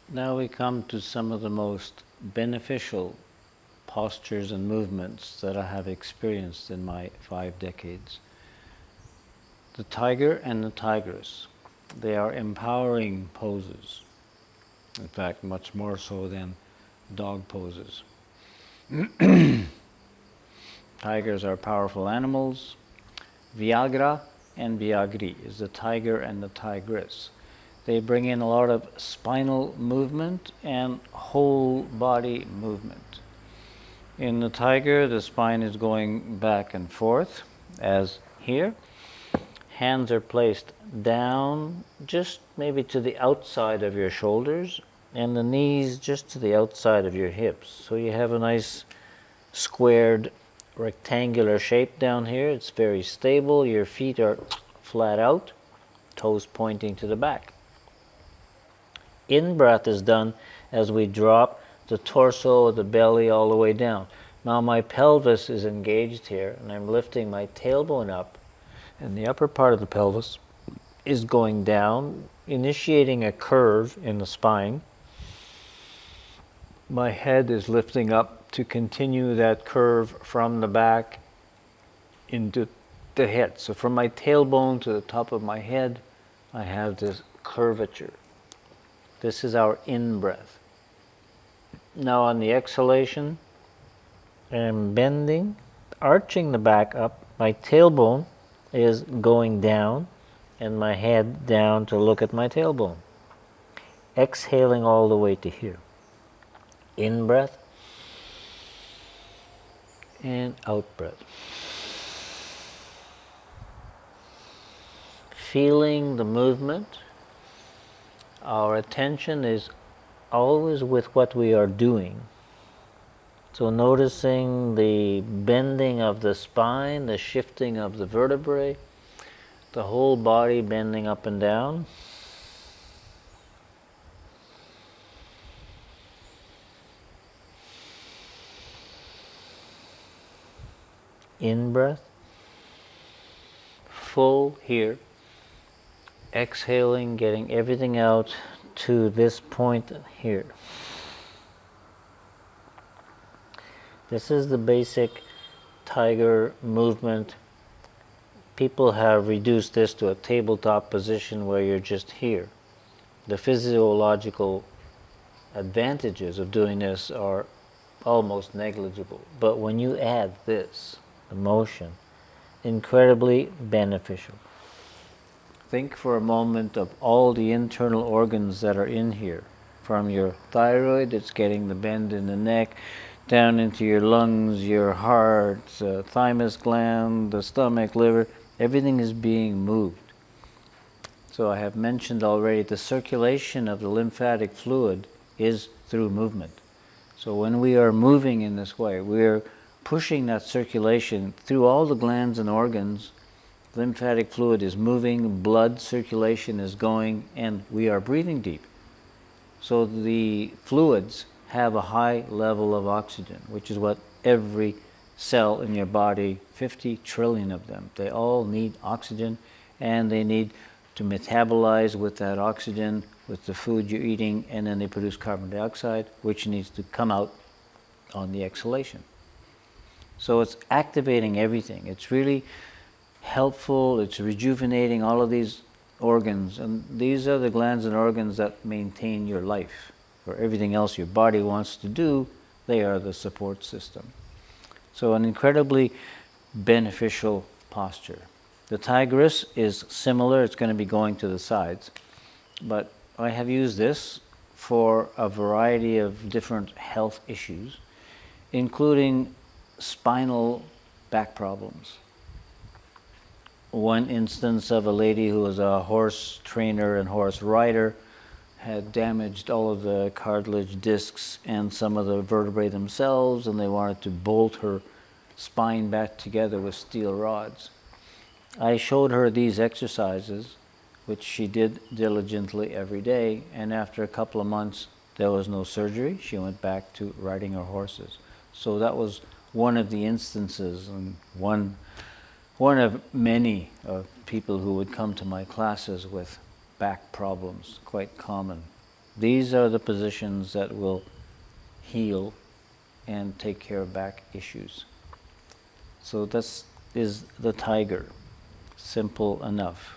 Now we come to some of the most beneficial postures and movements that I have experienced in my 5 decades. The tiger and the tigress, they are empowering poses. In fact, much more so than dog poses. Tigers are powerful animals. Vyaghra and Vyaghri is the tiger and the tigress. They bring in a lot of spinal movement and whole body movement. In the tiger, the spine is going back and forth, as here. Hands are placed down, just maybe to the outside of your shoulders, and the knees just to the outside of your hips. So you have a nice squared rectangular shape down here. It's very stable. Your feet are flat out, toes pointing to the back. In-breath is done as we drop the torso, the belly all the way down. Now my pelvis is engaged here, and I'm lifting my tailbone up, and the upper part of the pelvis is going down, initiating a curve in the spine. My head is lifting up to continue that curve from the back into the head. So from my tailbone to the top of my head, I have this curvature. This is our in-breath. Now on the exhalation, I'm bending, arching the back up. My tailbone is going down and my head down to look at my tailbone. Exhaling all the way to here. In-breath and out-breath. Feeling the movement. Our attention is always with what we are doing. So noticing the bending of the spine, the shifting of the vertebrae, the whole body bending up and down. In-breath, full here. Exhaling, getting everything out to this point here. This is the basic tiger movement. People have reduced this to a tabletop position where you're just here. The physiological advantages of doing this are almost negligible. But when you add this, the motion, incredibly beneficial. Think for a moment of all the internal organs that are in here. From your thyroid, it's getting the bend in the neck, down into your lungs, your heart, thymus gland, the stomach, liver, everything is being moved. So I have mentioned already the circulation of the lymphatic fluid is through movement. So when we are moving in this way, we are pushing that circulation through all the glands and organs. Lymphatic fluid is moving, blood circulation is going, and we are breathing deep. So the fluids have a high level of oxygen, which is what every cell in your body, 50 trillion of them, they all need oxygen, and they need to metabolize with that oxygen, with the food you're eating, and then they produce carbon dioxide, which needs to come out on the exhalation. So it's activating everything. It's really helpful, it's rejuvenating all of these organs, and these are the glands and organs that maintain your life. For everything else your body wants to do, they are the support system. So an incredibly beneficial posture. The tigress is similar, it's going to be going to the sides, but I have used this for a variety of different health issues, including spinal back problems. One instance of a lady who was a horse trainer and horse rider had damaged all of the cartilage discs and some of the vertebrae themselves, and they wanted to bolt her spine back together with steel rods. I showed her these exercises, which she did diligently every day, and after a couple of months there was no surgery. She went back to riding her horses. So that was one of the instances, and one of many people who would come to my classes with back problems, quite common. These are the positions that will heal and take care of back issues. So this is the tiger. Simple enough.